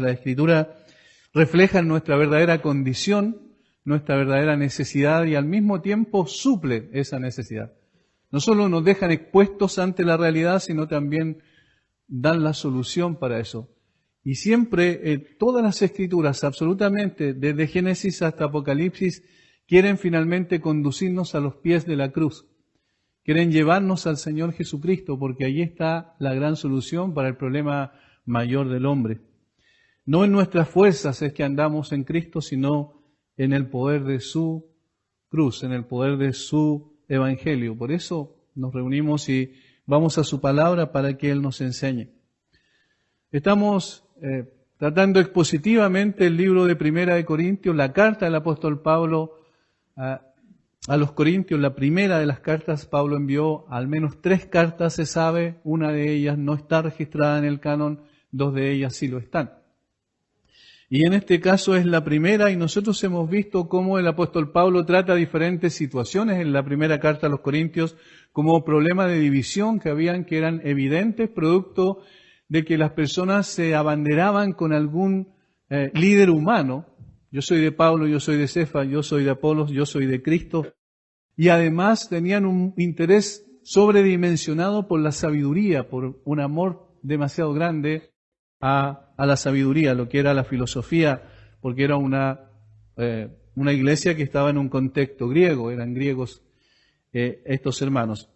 Las Escrituras reflejan nuestra verdadera condición, nuestra verdadera necesidad y al mismo tiempo suple esa necesidad. No solo nos dejan expuestos ante la realidad, sino también dan la solución para eso. Y siempre, todas las Escrituras, absolutamente, desde Génesis hasta Apocalipsis, quieren finalmente conducirnos a los pies de la cruz. Quieren llevarnos al Señor Jesucristo, porque allí está la gran solución para el problema mayor del hombre. No en nuestras fuerzas es que andamos en Cristo, sino en el poder de su cruz, en el poder de su Evangelio. Por eso nos reunimos y vamos a su palabra para que Él nos enseñe. Estamos tratando expositivamente el libro de Primera de Corintios, la carta del apóstol Pablo a los Corintios, la primera de las cartas. Pablo envió al menos 3 cartas, se sabe, una de ellas no está registrada en el canon, 2 de ellas sí lo están. Y en este caso es la primera, y nosotros hemos visto cómo el apóstol Pablo trata diferentes situaciones en la primera carta a los Corintios, como problemas de división que eran evidentes, producto de que las personas se abanderaban con algún líder humano. Yo soy de Pablo, yo soy de Cefas, yo soy de Apolos, yo soy de Cristo. Y además tenían un interés sobredimensionado por la sabiduría, por un amor demasiado grande a la sabiduría, lo que era la filosofía, porque era una iglesia que estaba en un contexto griego, eran griegos estos hermanos.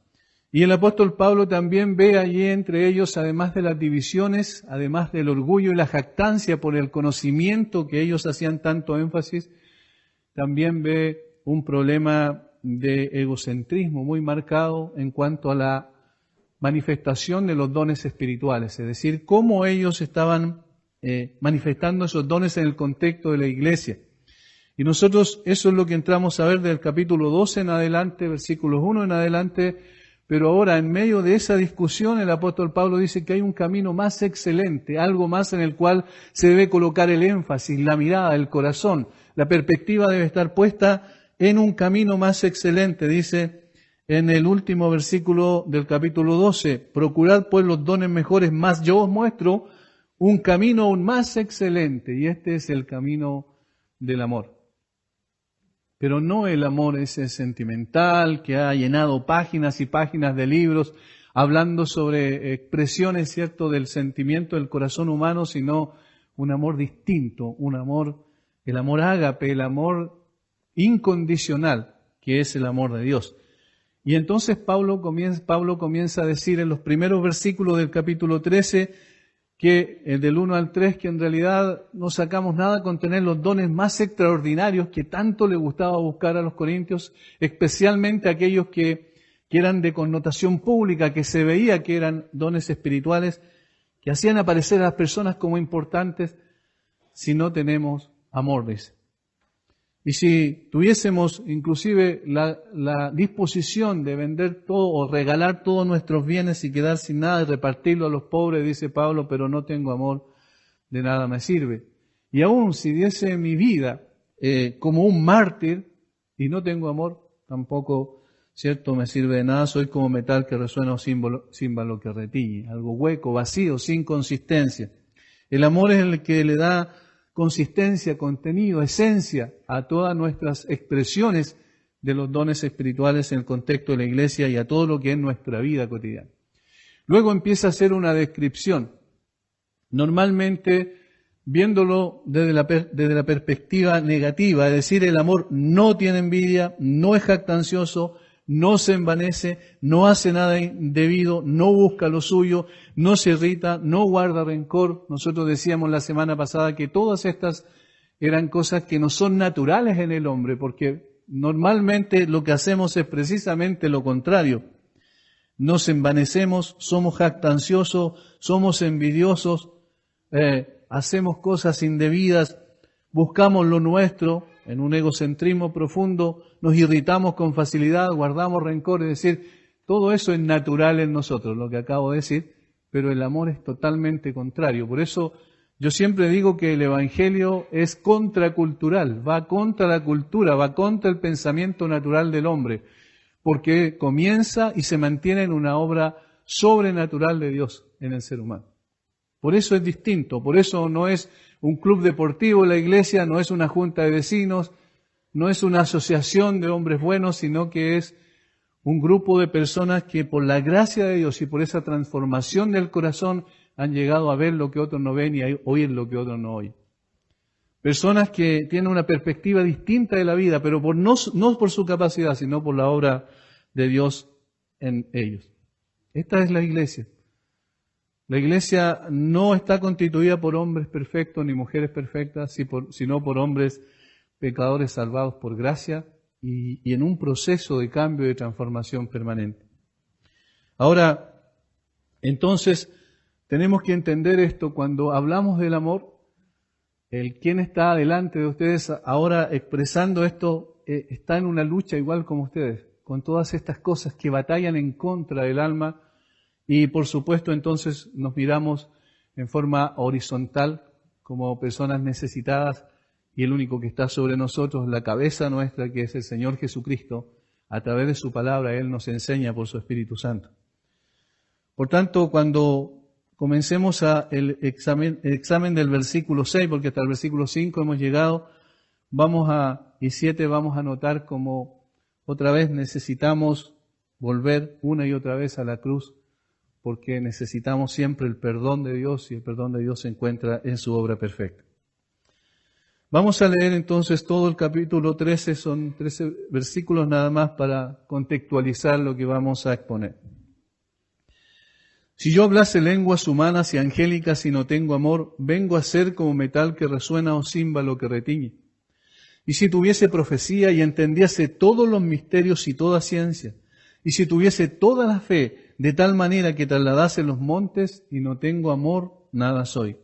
Y el apóstol Pablo también ve allí entre ellos, además de las divisiones, además del orgullo y la jactancia por el conocimiento que ellos hacían tanto énfasis, también ve un problema de egocentrismo muy marcado en cuanto a la manifestación de los dones espirituales, es decir, cómo ellos estaban manifestando esos dones en el contexto de la iglesia. Y nosotros eso es lo que entramos a ver del capítulo 12 en adelante, versículos 1 en adelante, pero ahora en medio de esa discusión el apóstol Pablo dice que hay un camino más excelente, algo más en el cual se debe colocar el énfasis, la mirada, el corazón, la perspectiva debe estar puesta en un camino más excelente, dice en el último versículo del capítulo 12, procurad pues los dones mejores, más yo os muestro un camino aún más excelente, y este es el camino del amor. Pero no el amor ese sentimental que ha llenado páginas y páginas de libros hablando sobre expresiones, ¿cierto?, del sentimiento del corazón humano, sino un amor distinto, un amor, el amor ágape, el amor incondicional, que es el amor de Dios. Y entonces Pablo comienza a decir en los primeros versículos del capítulo 13, que del 1 al 3, que en realidad no sacamos nada con tener los dones más extraordinarios que tanto le gustaba buscar a los corintios, especialmente aquellos que eran de connotación pública, que se veía que eran dones espirituales, que hacían aparecer a las personas como importantes, si no tenemos amor, dice. Y si tuviésemos inclusive la disposición de vender todo o regalar todos nuestros bienes y quedar sin nada y repartirlo a los pobres, dice Pablo, pero no tengo amor, de nada me sirve. Y aún si diese mi vida como un mártir y no tengo amor, tampoco, cierto, me sirve de nada. Soy como metal que resuena o címbalo que retiñe, algo hueco, vacío, sin consistencia. El amor es el que le da consistencia, contenido, esencia a todas nuestras expresiones de los dones espirituales en el contexto de la iglesia y a todo lo que es nuestra vida cotidiana. Luego empieza a hacer una descripción, normalmente viéndolo desde la perspectiva negativa, es decir, el amor no tiene envidia, no es jactancioso, no se envanece, no hace nada indebido, no busca lo suyo, no se irrita, no guarda rencor. Nosotros decíamos la semana pasada que todas estas eran cosas que no son naturales en el hombre, porque normalmente lo que hacemos es precisamente lo contrario. Nos envanecemos, somos jactanciosos, somos envidiosos, hacemos cosas indebidas, buscamos lo nuestro en un egocentrismo profundo, nos irritamos con facilidad, guardamos rencor, es decir, todo eso es natural en nosotros, lo que acabo de decir, pero el amor es totalmente contrario. Por eso yo siempre digo que el Evangelio es contracultural, va contra la cultura, va contra el pensamiento natural del hombre, porque comienza y se mantiene en una obra sobrenatural de Dios en el ser humano. Por eso es distinto, por eso no es un club deportivo la iglesia, no es una junta de vecinos, no es una asociación de hombres buenos, sino que es un grupo de personas que por la gracia de Dios y por esa transformación del corazón han llegado a ver lo que otros no ven y a oír lo que otros no oyen. Personas que tienen una perspectiva distinta de la vida, pero no por su capacidad, sino por la obra de Dios en ellos. Esta es la iglesia. La iglesia no está constituida por hombres perfectos ni mujeres perfectas, sino por hombres pecadores salvados por gracia y en un proceso de cambio y de transformación permanente. Ahora, entonces, tenemos que entender esto cuando hablamos del amor. El quien está delante de ustedes ahora expresando esto está en una lucha igual como ustedes, con todas estas cosas que batallan en contra del alma. Y por supuesto entonces nos miramos en forma horizontal como personas necesitadas y el único que está sobre nosotros, la cabeza nuestra, que es el Señor Jesucristo, a través de su palabra, Él nos enseña por su Espíritu Santo. Por tanto, cuando comencemos el examen del versículo 6, porque hasta el versículo 5 hemos llegado, y 7 vamos a notar como otra vez necesitamos volver una y otra vez a la cruz, porque necesitamos siempre el perdón de Dios y el perdón de Dios se encuentra en su obra perfecta. Vamos a leer entonces todo el capítulo 13, son 13 versículos nada más para contextualizar lo que vamos a exponer. Si yo hablase lenguas humanas y angélicas y no tengo amor, vengo a ser como metal que resuena o címbalo que retiñe. Y si tuviese profecía y entendiese todos los misterios y toda ciencia, y si tuviese toda la fe de tal manera que trasladase los montes y no tengo amor, nada soy.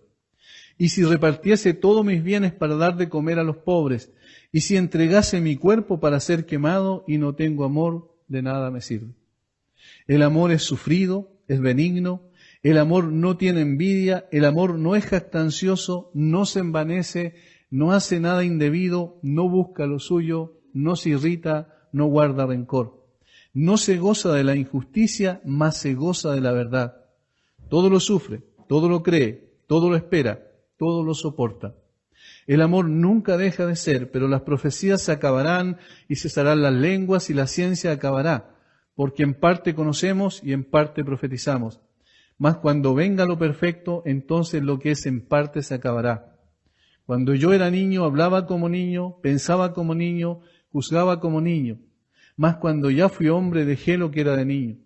Y si repartiese todos mis bienes para dar de comer a los pobres, y si entregase mi cuerpo para ser quemado y no tengo amor, de nada me sirve. El amor es sufrido, es benigno, el amor no tiene envidia, el amor no es jactancioso, no se envanece, no hace nada indebido, no busca lo suyo, no se irrita, no guarda rencor. No se goza de la injusticia, mas se goza de la verdad. Todo lo sufre, todo lo cree, todo lo espera, todo lo soporta. El amor nunca deja de ser, pero las profecías se acabarán y cesarán las lenguas y la ciencia acabará, porque en parte conocemos y en parte profetizamos. Mas cuando venga lo perfecto, entonces lo que es en parte se acabará. Cuando yo era niño, hablaba como niño, pensaba como niño, juzgaba como niño. Mas cuando ya fui hombre, dejé lo que era de niño.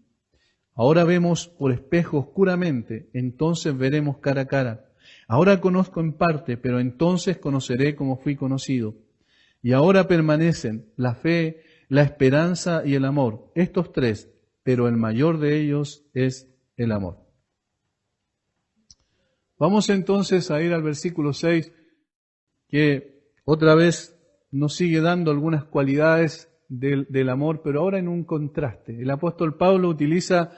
Ahora vemos por espejo oscuramente, entonces veremos cara a cara. Ahora conozco en parte, pero entonces conoceré como fui conocido. Y ahora permanecen la fe, la esperanza y el amor, estos tres, pero el mayor de ellos es el amor. Vamos entonces a ir al versículo 6, que otra vez nos sigue dando algunas cualidades del amor, pero ahora en un contraste. El apóstol Pablo utiliza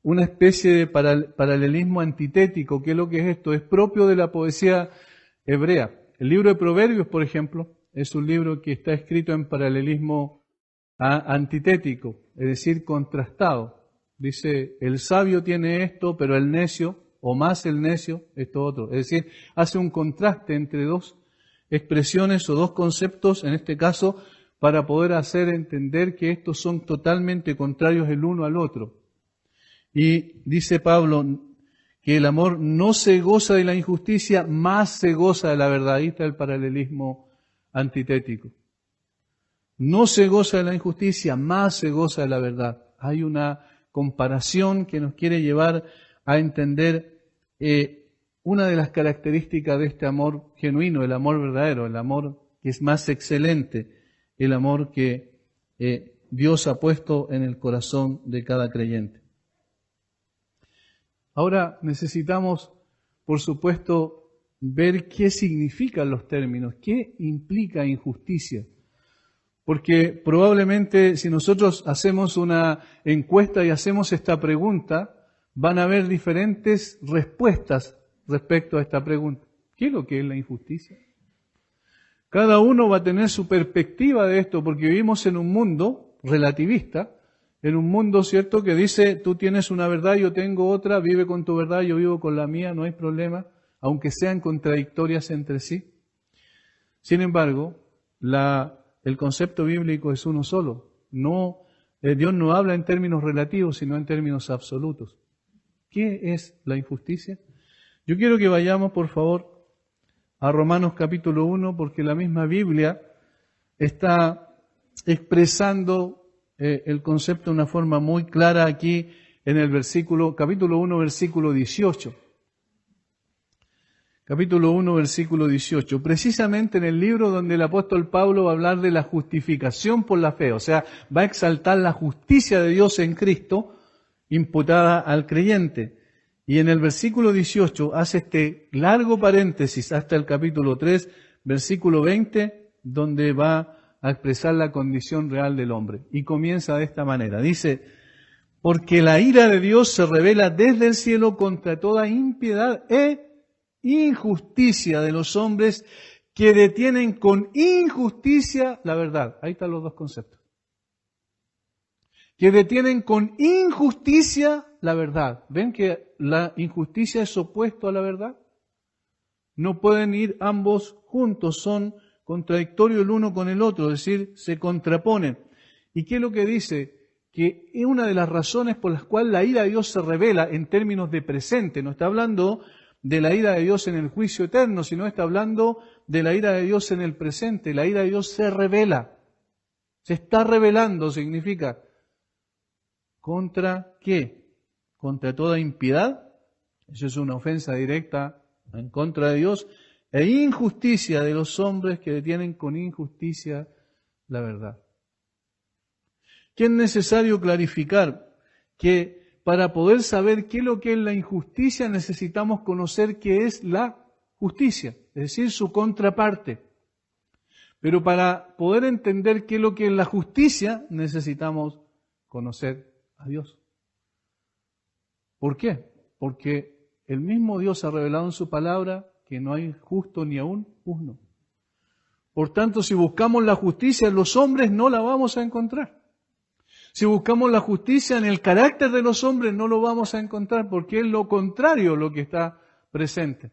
una especie de paralelismo antitético. ¿Qué es lo que es esto? Es propio de la poesía hebrea. El libro de Proverbios, por ejemplo, es un libro que está escrito en paralelismo antitético, es decir, contrastado. Dice, el sabio tiene esto, pero el necio, o más el necio, esto otro. Es decir, hace un contraste entre dos expresiones o dos conceptos, en este caso, para poder hacer entender que estos son totalmente contrarios el uno al otro. Y dice Pablo que el amor no se goza de la injusticia, más se goza de la verdad. Ahí está el paralelismo antitético. No se goza de la injusticia, más se goza de la verdad. Hay una comparación que nos quiere llevar a entender una de las características de este amor genuino, el amor verdadero, el amor que es más excelente, el amor que Dios ha puesto en el corazón de cada creyente. Ahora necesitamos, por supuesto, ver qué significan los términos, qué implica injusticia. Porque probablemente si nosotros hacemos una encuesta y hacemos esta pregunta, van a haber diferentes respuestas respecto a esta pregunta. ¿Qué es lo que es la injusticia? Cada uno va a tener su perspectiva de esto, porque vivimos en un mundo relativista En un mundo, ¿cierto?, que dice, tú tienes una verdad, yo tengo otra, vive con tu verdad, yo vivo con la mía, no hay problema, aunque sean contradictorias entre sí. Sin embargo, el concepto bíblico es uno solo. Dios no habla en términos relativos, sino en términos absolutos. ¿Qué es la injusticia? Yo quiero que vayamos, por favor, a Romanos capítulo 1, porque la misma Biblia está expresando el concepto de una forma muy clara aquí en el capítulo 1, versículo 18. Capítulo 1, versículo 18. Precisamente en el libro donde el apóstol Pablo va a hablar de la justificación por la fe, o sea, va a exaltar la justicia de Dios en Cristo imputada al creyente. Y en el versículo 18 hace este largo paréntesis hasta el capítulo 3, versículo 20, donde va a expresar la condición real del hombre. Y comienza de esta manera. Dice, porque la ira de Dios se revela desde el cielo contra toda impiedad e injusticia de los hombres que detienen con injusticia la verdad. Ahí están los dos conceptos. Que detienen con injusticia la verdad. ¿Ven que la injusticia es opuesto a la verdad? No pueden ir ambos juntos, son contradictorios el uno con el otro, es decir, se contraponen. ¿Y qué es lo que dice? Que es una de las razones por las cuales la ira de Dios se revela en términos de presente. No está hablando de la ira de Dios en el juicio eterno, sino está hablando de la ira de Dios en el presente. La ira de Dios se revela. Se está revelando, significa. ¿Contra qué? Contra toda impiedad. Eso es una ofensa directa en contra de Dios. E injusticia de los hombres que detienen con injusticia la verdad. ¿Qué es necesario clarificar? Que para poder saber qué es lo que es la injusticia necesitamos conocer qué es la justicia, es decir, su contraparte. Pero para poder entender qué es lo que es la justicia necesitamos conocer a Dios. ¿Por qué? Porque el mismo Dios ha revelado en su palabra que no hay justo ni aún uno. Por tanto, si buscamos la justicia en los hombres, no la vamos a encontrar. Si buscamos la justicia en el carácter de los hombres, no lo vamos a encontrar, porque es lo contrario lo que está presente.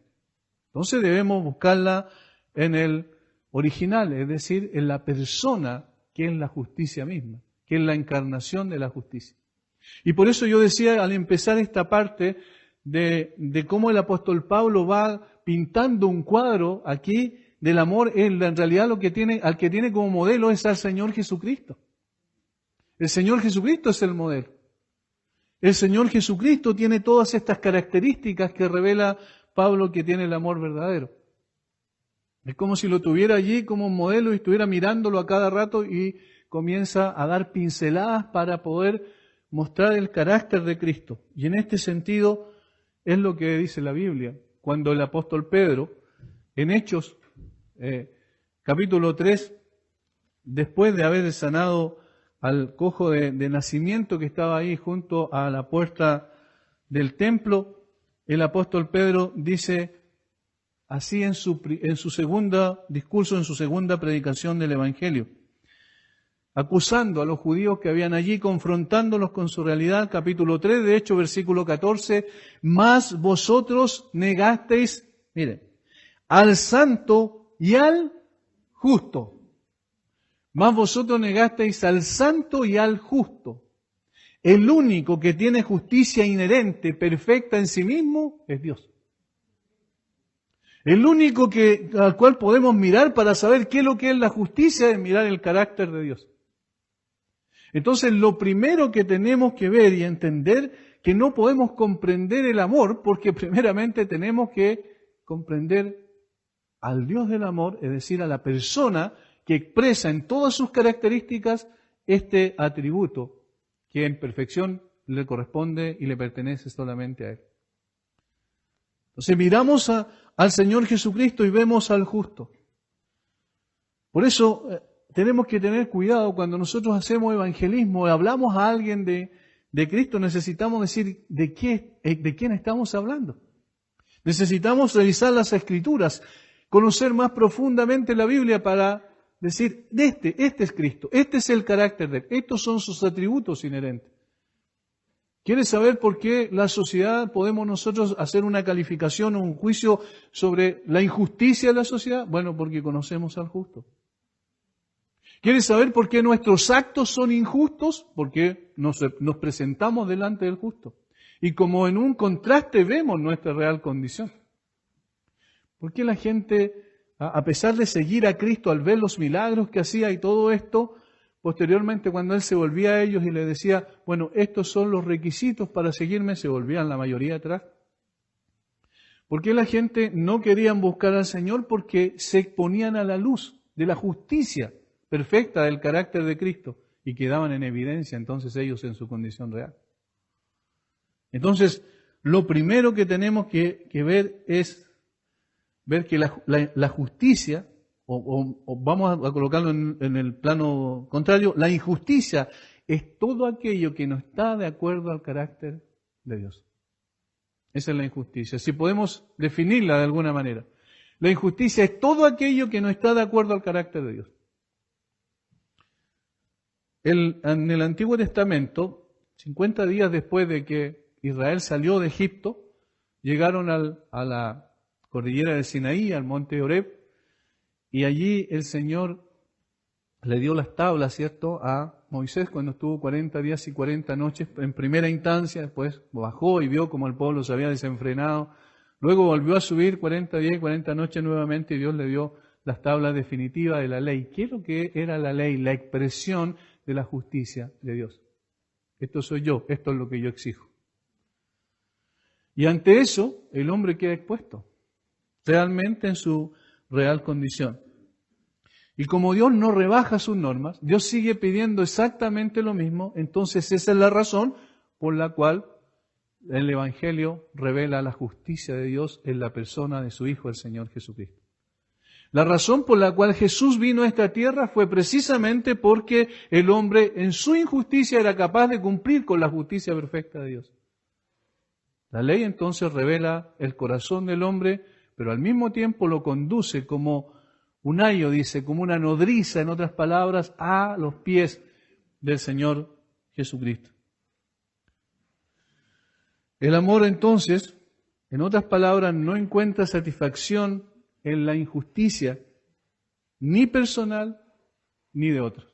Entonces debemos buscarla en el original, es decir, en la persona que es la justicia misma, que es la encarnación de la justicia. Y por eso yo decía al empezar esta parte de cómo el apóstol Pablo va pintando un cuadro aquí del amor, en realidad al que tiene como modelo es al Señor Jesucristo. El Señor Jesucristo es el modelo. El Señor Jesucristo tiene todas estas características que revela Pablo que tiene el amor verdadero. Es como si lo tuviera allí como modelo y estuviera mirándolo a cada rato y comienza a dar pinceladas para poder mostrar el carácter de Cristo. Y en este sentido es lo que dice la Biblia. Cuando el apóstol Pedro, en Hechos, capítulo 3, después de haber sanado al cojo de nacimiento que estaba ahí junto a la puerta del templo, el apóstol Pedro dice así en su segundo discurso, en su segunda predicación del Evangelio, acusando a los judíos que habían allí, confrontándolos con su realidad, capítulo 3, de hecho, versículo 14, mas vosotros negasteis, miren, al santo y al justo. Mas vosotros negasteis al santo y al justo. El único que tiene justicia inherente, perfecta en sí mismo, es Dios. El único al cual podemos mirar para saber qué es lo que es la justicia es mirar el carácter de Dios. Entonces, lo primero que tenemos que ver y entender que no podemos comprender el amor porque primeramente tenemos que comprender al Dios del amor, es decir, a la persona que expresa en todas sus características este atributo que en perfección le corresponde y le pertenece solamente a Él. Entonces miramos al Señor Jesucristo y vemos al justo. Por eso tenemos que tener cuidado cuando nosotros hacemos evangelismo, hablamos a alguien de Cristo, necesitamos decir de quién estamos hablando. Necesitamos revisar las Escrituras, conocer más profundamente la Biblia para decir, este es Cristo, este es el carácter de Él, estos son sus atributos inherentes. ¿Quieres saber por qué la sociedad podemos nosotros hacer una calificación o un juicio sobre la injusticia de la sociedad? Bueno, porque conocemos al justo. ¿Quieres saber por qué nuestros actos son injustos? Porque nos presentamos delante del justo. Y como en un contraste vemos nuestra real condición. ¿Por qué la gente, a pesar de seguir a Cristo, al ver los milagros que hacía y todo esto, posteriormente cuando Él se volvía a ellos y les decía, bueno, estos son los requisitos para seguirme, se volvían la mayoría atrás? ¿Por qué la gente no querían buscar al Señor? Porque se exponían a la luz de la justicia perfecta del carácter de Cristo y quedaban en evidencia entonces ellos en su condición real. Entonces, lo primero que tenemos que ver es ver que la justicia, o vamos a colocarlo en el plano contrario, la injusticia es todo aquello que no está de acuerdo al carácter de Dios. Esa es la injusticia. Si podemos definirla de alguna manera. La injusticia es todo aquello que no está de acuerdo al carácter de Dios. En el Antiguo Testamento, 50 días después de que Israel salió de Egipto, llegaron a la cordillera del Sinaí, al monte Horeb, y allí el Señor le dio las tablas, ¿cierto?, a Moisés cuando estuvo 40 días y 40 noches en primera instancia, después bajó y vio como el pueblo se había desenfrenado, luego volvió a subir 40 días y 40 noches nuevamente y Dios le dio las tablas definitivas de la ley. ¿Qué es lo que era la ley? La expresión de la justicia de Dios. Esto soy yo, esto es lo que yo exijo. Y ante eso, el hombre queda expuesto, realmente en su real condición. Y como Dios no rebaja sus normas, Dios sigue pidiendo exactamente lo mismo, entonces esa es la razón por la cual el Evangelio revela la justicia de Dios en la persona de su Hijo, el Señor Jesucristo. La razón por la cual Jesús vino a esta tierra fue precisamente porque el hombre en su injusticia era capaz de cumplir con la justicia perfecta de Dios. La ley entonces revela el corazón del hombre, pero al mismo tiempo lo conduce como un ayo, dice, como una nodriza, en otras palabras, a los pies del Señor Jesucristo. El amor entonces, en otras palabras, no encuentra satisfacción en la injusticia, ni personal, ni de otros.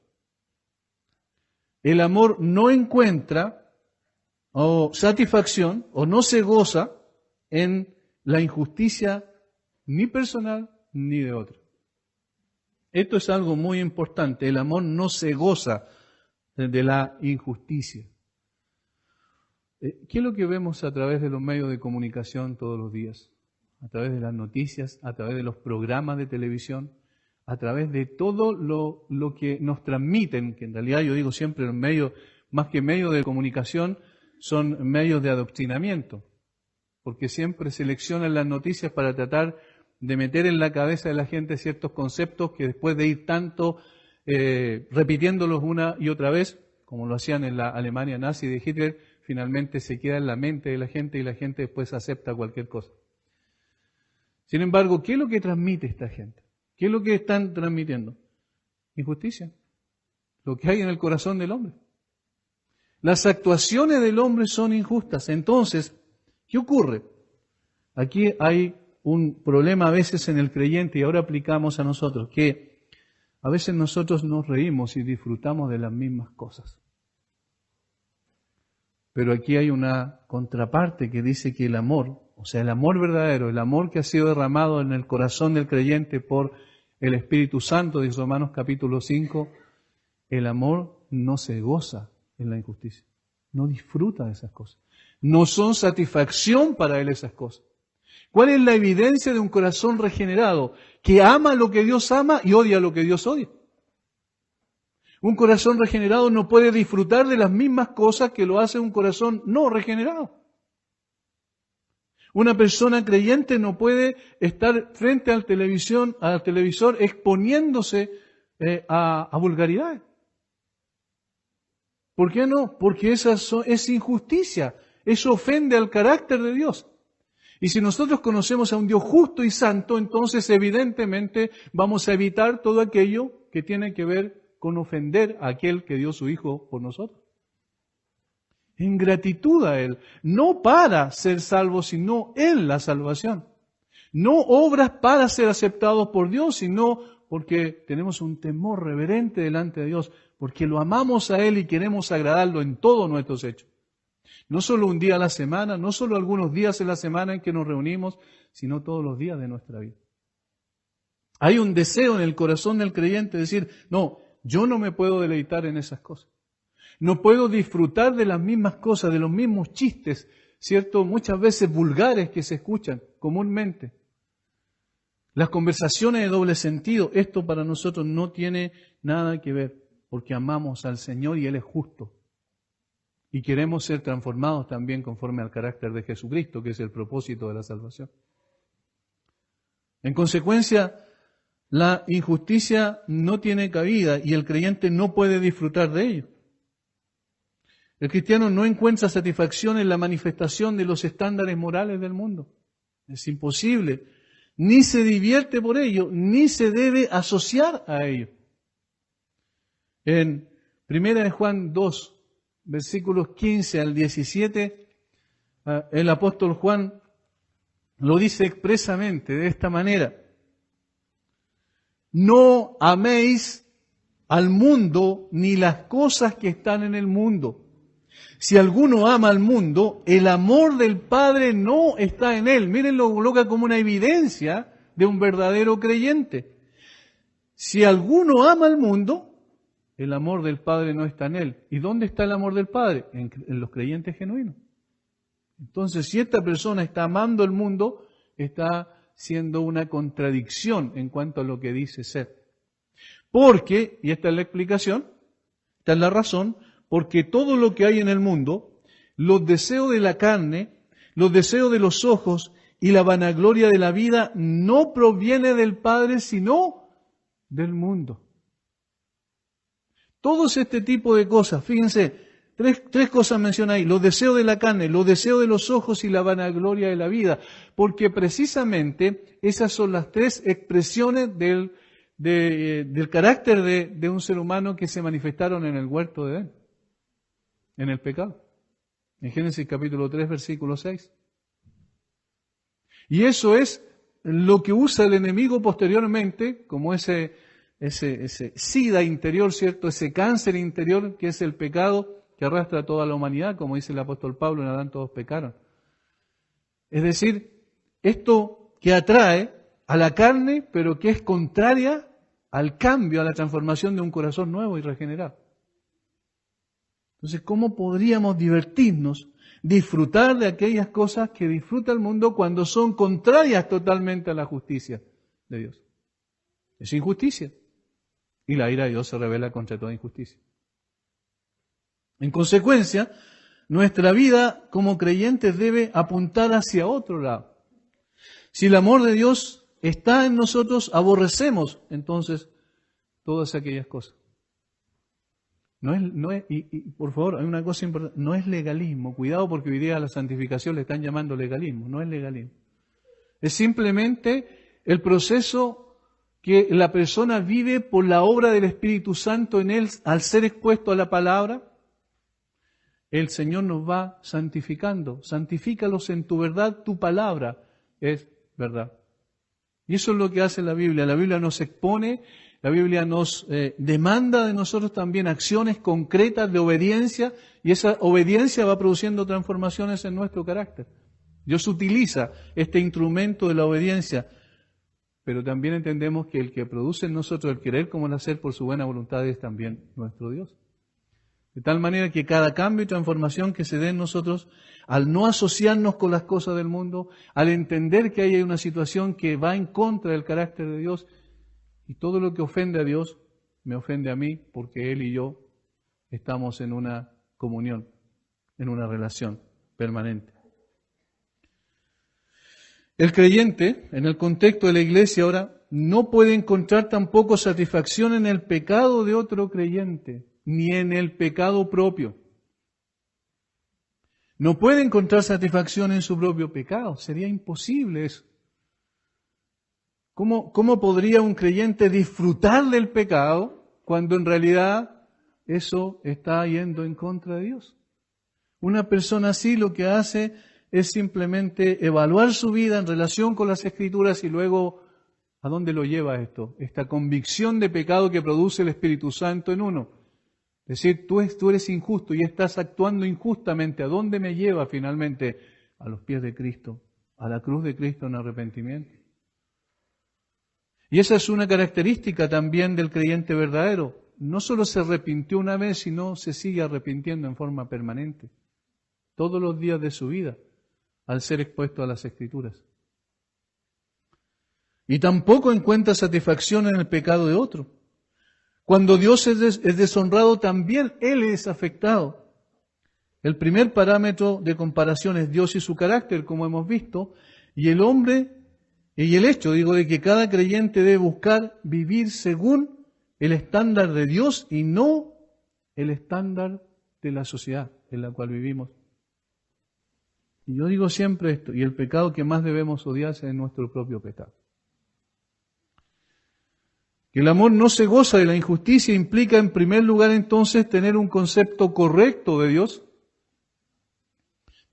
El amor no encuentra satisfacción o no se goza en la injusticia ni personal ni de otro. Esto es algo muy importante. El amor no se goza de la injusticia. ¿Qué es lo que vemos a través de los medios de comunicación todos los días? A través de las noticias, a través de los programas de televisión, a través de todo lo que nos transmiten, que en realidad yo digo siempre los medios, más que medios de comunicación, son medios de adoctrinamiento, porque siempre seleccionan las noticias para tratar de meter en la cabeza de la gente ciertos conceptos que después de ir tanto repitiéndolos una y otra vez, como lo hacían en la Alemania nazi de Hitler, finalmente se queda en la mente de la gente y la gente después acepta cualquier cosa. Sin embargo, ¿qué es lo que transmite esta gente? ¿Qué es lo que están transmitiendo? Injusticia. Lo que hay en el corazón del hombre. Las actuaciones del hombre son injustas. Entonces, ¿qué ocurre? Aquí hay un problema a veces en el creyente y ahora aplicamos a nosotros, que a veces nosotros nos reímos y disfrutamos de las mismas cosas. Pero aquí hay una contraparte que dice que el amor, o sea, el amor verdadero, el amor que ha sido derramado en el corazón del creyente por el Espíritu Santo, dice Romanos capítulo 5, el amor no se goza en la injusticia, no disfruta de esas cosas, no son satisfacción para él esas cosas. ¿Cuál es la evidencia de un corazón regenerado? Que ama lo que Dios ama y odia lo que Dios odia. Un corazón regenerado no puede disfrutar de las mismas cosas que lo hace un corazón no regenerado. Una persona creyente no puede estar frente al televisor exponiéndose a vulgaridades. ¿Por qué no? Porque es injusticia, eso ofende al carácter de Dios. Y si nosotros conocemos a un Dios justo y santo, entonces evidentemente vamos a evitar todo aquello que tiene que ver con ofender a aquel que dio su Hijo por nosotros. En gratitud a Él, no para ser salvos, sino en la salvación. No obras para ser aceptados por Dios, sino porque tenemos un temor reverente delante de Dios, porque lo amamos a Él y queremos agradarlo en todos nuestros hechos. No solo un día a la semana, no solo algunos días en la semana en que nos reunimos, sino todos los días de nuestra vida. Hay un deseo en el corazón del creyente de decir, no, yo no me puedo deleitar en esas cosas. No puedo disfrutar de las mismas cosas, de los mismos chistes, ¿cierto? Muchas veces vulgares que se escuchan comúnmente. Las conversaciones de doble sentido, esto para nosotros no tiene nada que ver, porque amamos al Señor y Él es justo. Y queremos ser transformados también conforme al carácter de Jesucristo, que es el propósito de la salvación. En consecuencia, la injusticia no tiene cabida y el creyente no puede disfrutar de ello. El cristiano no encuentra satisfacción en la manifestación de los estándares morales del mundo. Es imposible. Ni se divierte por ello, ni se debe asociar a ello. En 1 Juan 2, versículos 15 al 17, el apóstol Juan lo dice expresamente de esta manera. No améis al mundo ni las cosas que están en el mundo. Si alguno ama al mundo, el amor del Padre no está en él. Miren, lo coloca como una evidencia de un verdadero creyente. Si alguno ama al mundo, el amor del Padre no está en él. ¿Y dónde está el amor del Padre? En los creyentes genuinos. Entonces, si esta persona está amando el mundo, está siendo una contradicción en cuanto a lo que dice ser. Porque, y esta es la explicación, esta es la razón, porque todo lo que hay en el mundo, los deseos de la carne, los deseos de los ojos y la vanagloria de la vida no proviene del Padre, sino del mundo. Todos este tipo de cosas, fíjense, tres cosas menciona ahí, los deseos de la carne, los deseos de los ojos y la vanagloria de la vida, porque precisamente esas son las tres expresiones del carácter de un ser humano que se manifestaron en el huerto de Edén, en el pecado, en Génesis capítulo 3, versículo 6. Y eso es lo que usa el enemigo posteriormente, como ese sida interior, ¿cierto? Ese cáncer interior que es el pecado que arrastra a toda la humanidad, como dice el apóstol Pablo, en Adán todos pecaron. Es decir, esto que atrae a la carne, pero que es contraria al cambio, a la transformación de un corazón nuevo y regenerado. Entonces, ¿cómo podríamos divertirnos, disfrutar de aquellas cosas que disfruta el mundo cuando son contrarias totalmente a la justicia de Dios? Es injusticia. Y la ira de Dios se revela contra toda injusticia. En consecuencia, nuestra vida como creyentes debe apuntar hacia otro lado. Si el amor de Dios está en nosotros, aborrecemos entonces todas aquellas cosas. Y por favor, hay una cosa importante, no es legalismo. Cuidado porque hoy día a la santificación le están llamando legalismo. No es legalismo. Es simplemente el proceso que la persona vive por la obra del Espíritu Santo en él, al ser expuesto a la palabra. El Señor nos va santificando. Santifícalos en tu verdad, tu palabra es verdad. Y eso es lo que hace la Biblia. La Biblia nos expone, la Biblia nos demanda de nosotros también acciones concretas de obediencia, y esa obediencia va produciendo transformaciones en nuestro carácter. Dios utiliza este instrumento de la obediencia, pero también entendemos que el que produce en nosotros el querer como el hacer por su buena voluntad es también nuestro Dios. De tal manera que cada cambio y transformación que se dé en nosotros, al no asociarnos con las cosas del mundo, al entender que hay una situación que va en contra del carácter de Dios, y todo lo que ofende a Dios me ofende a mí, porque Él y yo estamos en una comunión, en una relación permanente. El creyente, en el contexto de la iglesia ahora, no puede encontrar tampoco satisfacción en el pecado de otro creyente, ni en el pecado propio. No puede encontrar satisfacción en su propio pecado. Sería imposible eso. ¿Cómo podría un creyente disfrutar del pecado cuando en realidad eso está yendo en contra de Dios? Una persona así lo que hace es simplemente evaluar su vida en relación con las Escrituras y luego, ¿a dónde lo lleva esto? Esta convicción de pecado que produce el Espíritu Santo en uno. Es decir, tú eres injusto y estás actuando injustamente. ¿A dónde me lleva finalmente? A los pies de Cristo, a la cruz de Cristo en arrepentimiento. Y esa es una característica también del creyente verdadero. No solo se arrepintió una vez, sino se sigue arrepintiendo en forma permanente. Todos los días de su vida, al ser expuesto a las Escrituras. Y tampoco encuentra satisfacción en el pecado de otro. Cuando Dios es deshonrado, también Él es afectado. El primer parámetro de comparación es Dios y su carácter, como hemos visto, y el hombre, y el hecho, de que cada creyente debe buscar vivir según el estándar de Dios y no el estándar de la sociedad en la cual vivimos. Y yo digo siempre esto, y el pecado que más debemos odiar es nuestro propio pecado. Que el amor no se goza de la injusticia implica en primer lugar entonces tener un concepto correcto de Dios.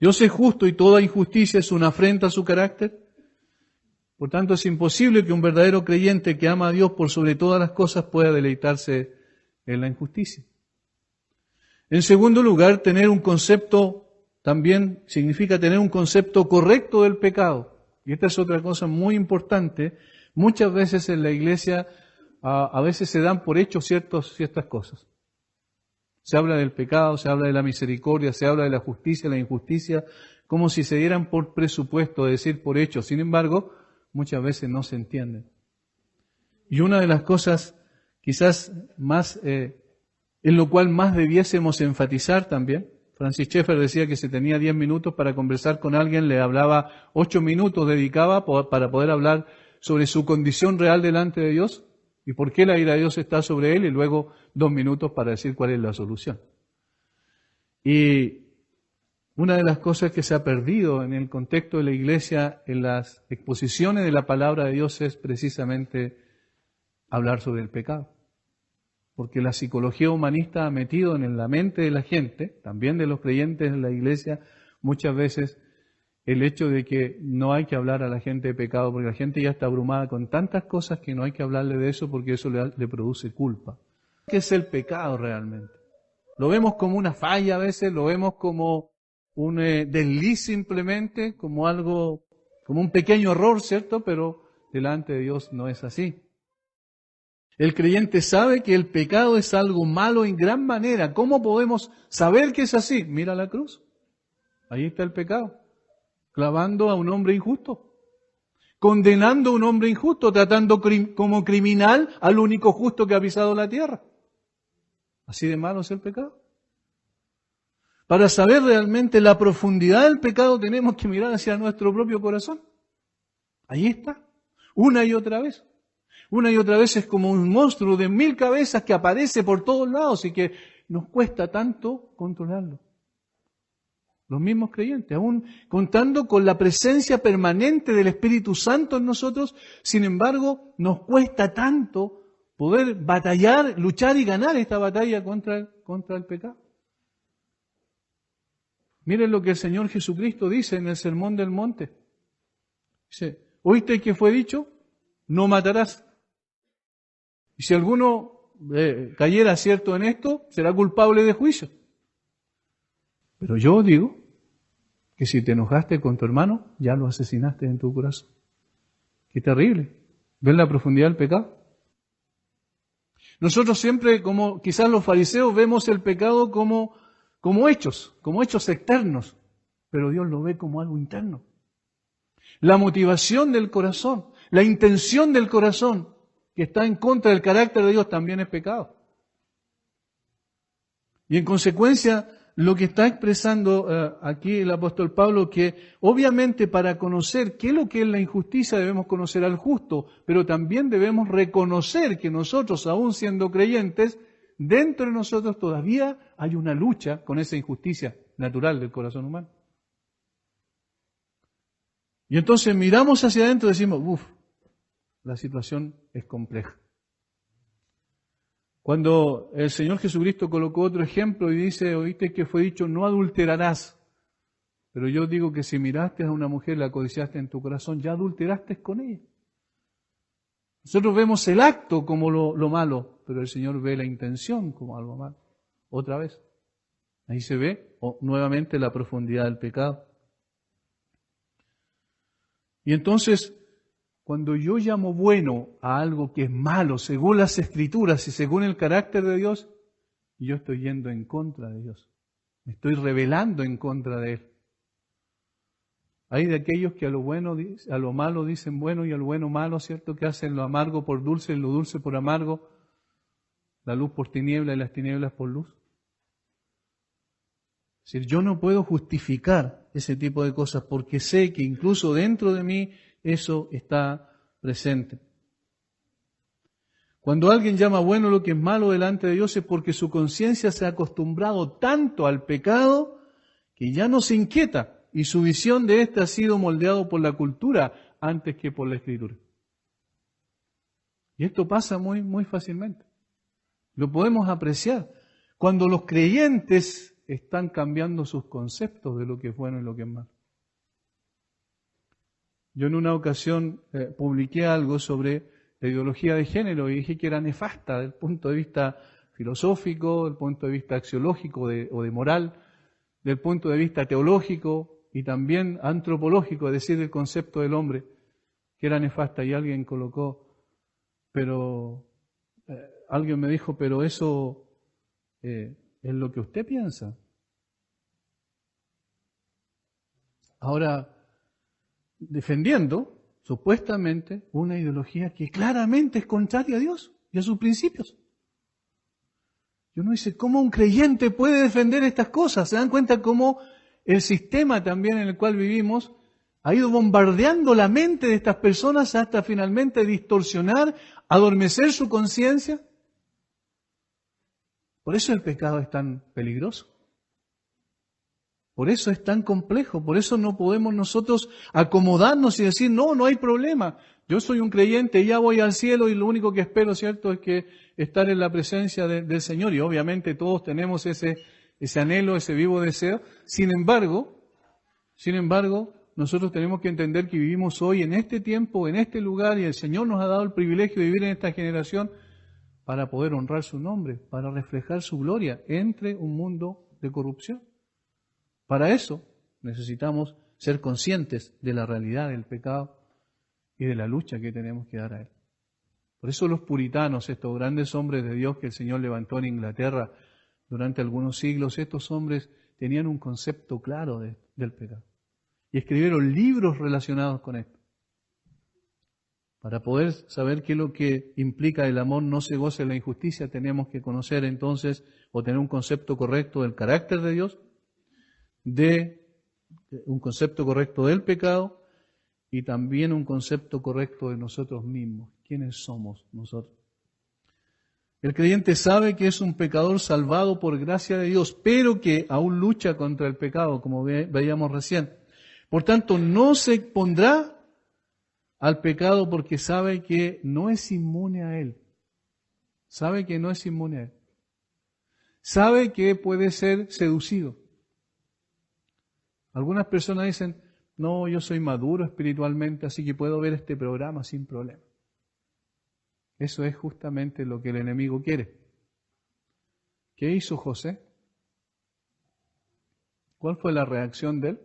Dios es justo y toda injusticia es una afrenta a su carácter. Por tanto, es imposible que un verdadero creyente que ama a Dios por sobre todas las cosas pueda deleitarse en la injusticia. En segundo lugar, tener un concepto también significa tener un concepto correcto del pecado. Y esta es otra cosa muy importante. Muchas veces en la iglesia a veces se dan por hecho ciertas cosas. Se habla del pecado, se habla de la misericordia, se habla de la justicia, la injusticia, como si se dieran por presupuesto, es decir, por hecho. Sin embargo, muchas veces no se entienden. Y una de las cosas quizás más, en lo cual más debiésemos enfatizar también, Francis Schaeffer decía que si tenía 10 minutos para conversar con alguien, le hablaba 8 minutos, dedicaba para poder hablar sobre su condición real delante de Dios y por qué la ira de Dios está sobre él, y luego 2 minutos para decir cuál es la solución. Y una de las cosas que se ha perdido en el contexto de la iglesia, en las exposiciones de la palabra de Dios, es precisamente hablar sobre el pecado. Porque la psicología humanista ha metido en la mente de la gente, también de los creyentes en la iglesia, muchas veces el hecho de que no hay que hablar a la gente de pecado, porque la gente ya está abrumada con tantas cosas que no hay que hablarle de eso porque eso le produce culpa. ¿Qué es el pecado realmente? Lo vemos como una falla a veces, lo vemos como un desliz simplemente, como algo, como un pequeño error, ¿cierto? Pero delante de Dios no es así. El creyente sabe que el pecado es algo malo en gran manera. ¿Cómo podemos saber que es así? Mira la cruz. Ahí está el pecado. Clavando a un hombre injusto. Condenando a un hombre injusto, tratando como criminal al único justo que ha pisado la tierra. Así de malo es el pecado. Para saber realmente la profundidad del pecado tenemos que mirar hacia nuestro propio corazón. Ahí está. Una y otra vez. Una y otra vez es como un monstruo de 1000 cabezas que aparece por todos lados y que nos cuesta tanto controlarlo. Los mismos creyentes, aún contando con la presencia permanente del Espíritu Santo en nosotros, sin embargo, nos cuesta tanto poder batallar, luchar y ganar esta batalla contra el pecado. Miren lo que el Señor Jesucristo dice en el Sermón del Monte. Dice, ¿oíste que fue dicho? No matarás. Y si alguno cayera cierto en esto, será culpable de juicio. Pero yo digo que si te enojaste con tu hermano, ya lo asesinaste en tu corazón. Qué terrible. ¿Ven la profundidad del pecado? Nosotros siempre, como quizás los fariseos, vemos el pecado como hechos externos, pero Dios lo ve como algo interno. La motivación del corazón, la intención del corazón, que está en contra del carácter de Dios, también es pecado. Y en consecuencia, lo que está expresando aquí el apóstol Pablo, que obviamente para conocer qué es lo que es la injusticia debemos conocer al justo, pero también debemos reconocer que nosotros, aún siendo creyentes, dentro de nosotros todavía hay una lucha con esa injusticia natural del corazón humano. Y entonces miramos hacia adentro y decimos, la situación es compleja. Cuando el Señor Jesucristo colocó otro ejemplo y dice, oíste que fue dicho, no adulterarás. Pero yo digo que si miraste a una mujer, la codiciaste en tu corazón, ya adulteraste con ella. Nosotros vemos el acto como lo malo, pero el Señor ve la intención como algo malo. Otra vez. Ahí se ve nuevamente la profundidad del pecado. Y entonces, cuando yo llamo bueno a algo que es malo, según las Escrituras y según el carácter de Dios, yo estoy yendo en contra de Dios. Me estoy rebelando en contra de Él. Hay de aquellos que a lo malo dicen bueno y a lo bueno malo, ¿cierto? Que hacen lo amargo por dulce y lo dulce por amargo, la luz por tiniebla y las tinieblas por luz. Es decir, yo no puedo justificar ese tipo de cosas porque sé que incluso dentro de mí eso está presente. Cuando alguien llama bueno lo que es malo delante de Dios es porque su conciencia se ha acostumbrado tanto al pecado que ya no se inquieta. Y su visión de éste ha sido moldeado por la cultura antes que por la Escritura. Y esto pasa muy, muy fácilmente. Lo podemos apreciar. Cuando los creyentes están cambiando sus conceptos de lo que es bueno y lo que es malo. Yo en una ocasión publiqué algo sobre la ideología de género y dije que era nefasta desde el punto de vista filosófico, desde el punto de vista axiológico o de moral, desde el punto de vista teológico, y también antropológico, es decir, el concepto del hombre, que era nefasta, y alguien colocó, pero alguien me dijo, pero eso es lo que usted piensa. Ahora, defendiendo, supuestamente, una ideología que claramente es contraria a Dios y a sus principios. Yo no sé cómo un creyente puede defender estas cosas. ¿Se dan cuenta cómo el sistema también en el cual vivimos ha ido bombardeando la mente de estas personas hasta finalmente distorsionar, adormecer su conciencia? Por eso el pecado es tan peligroso. Por eso es tan complejo. Por eso no podemos nosotros acomodarnos y decir, no hay problema. Yo soy un creyente, ya voy al cielo y lo único que espero, ¿cierto?, es que estar en la presencia del Señor. Y obviamente todos tenemos ese anhelo, ese vivo deseo. Sin embargo, nosotros tenemos que entender que vivimos hoy en este tiempo, en este lugar, y el Señor nos ha dado el privilegio de vivir en esta generación para poder honrar su nombre, para reflejar su gloria entre un mundo de corrupción. Para eso necesitamos ser conscientes de la realidad del pecado y de la lucha que tenemos que dar a él. Por eso los puritanos, estos grandes hombres de Dios que el Señor levantó en Inglaterra durante algunos siglos, estos hombres tenían un concepto claro del pecado. Y escribieron libros relacionados con esto. Para poder saber qué es lo que implica el amor no se goza en la injusticia, tenemos que conocer entonces o tener un concepto correcto del carácter de Dios, de un concepto correcto del pecado y también un concepto correcto de nosotros mismos. ¿Quiénes somos nosotros? El creyente sabe que es un pecador salvado por gracia de Dios, pero que aún lucha contra el pecado, como veíamos recién. Por tanto, no se expondrá al pecado porque sabe que no es inmune a él. Sabe que no es inmune a él. Sabe que puede ser seducido. Algunas personas dicen, no, yo soy maduro espiritualmente, así que puedo ver este programa sin problema. Eso es justamente lo que el enemigo quiere. ¿Qué hizo José? ¿Cuál fue la reacción de él?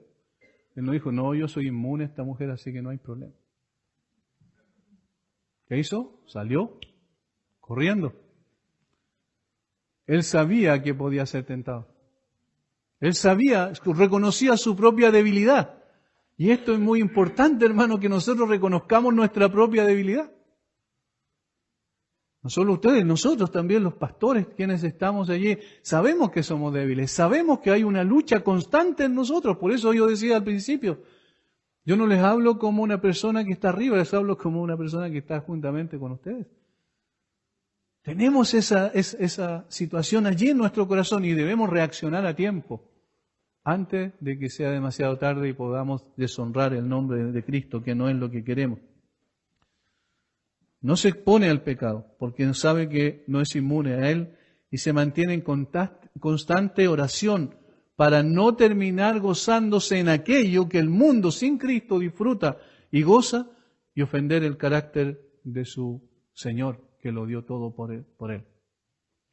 Él no dijo, no, yo soy inmune a esta mujer, así que no hay problema. ¿Qué hizo? Salió corriendo. Él sabía que podía ser tentado. Él sabía, reconocía su propia debilidad. Y esto es muy importante, hermano, que nosotros reconozcamos nuestra propia debilidad. No solo ustedes, nosotros también, los pastores, quienes estamos allí, sabemos que somos débiles, sabemos que hay una lucha constante en nosotros. Por eso yo decía al principio, yo no les hablo como una persona que está arriba, les hablo como una persona que está juntamente con ustedes. Tenemos esa situación allí en nuestro corazón y debemos reaccionar a tiempo, antes de que sea demasiado tarde y podamos deshonrar el nombre de Cristo, que no es lo que queremos. no se expone al pecado, porque sabe que no es inmune a él y se mantiene en constante oración para no terminar gozándose en aquello que el mundo sin Cristo disfruta y goza y ofender el carácter de su Señor, que lo dio todo por él,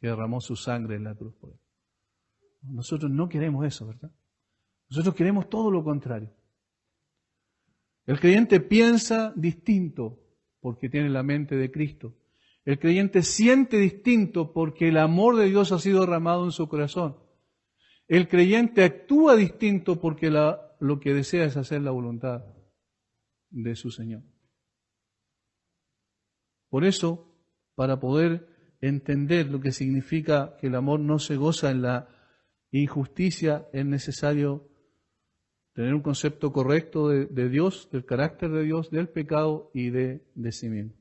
que derramó su sangre en la cruz por él. Nosotros no queremos eso, ¿verdad? Nosotros queremos todo lo contrario. El creyente piensa distinto porque tiene la mente de Cristo. El creyente siente distinto porque el amor de Dios ha sido derramado en su corazón. El creyente actúa distinto porque lo que desea es hacer la voluntad de su Señor. Por eso, para poder entender lo que significa que el amor no se goza en la injusticia, es necesario tener un concepto correcto de Dios, del carácter de Dios, del pecado y de sí mismo.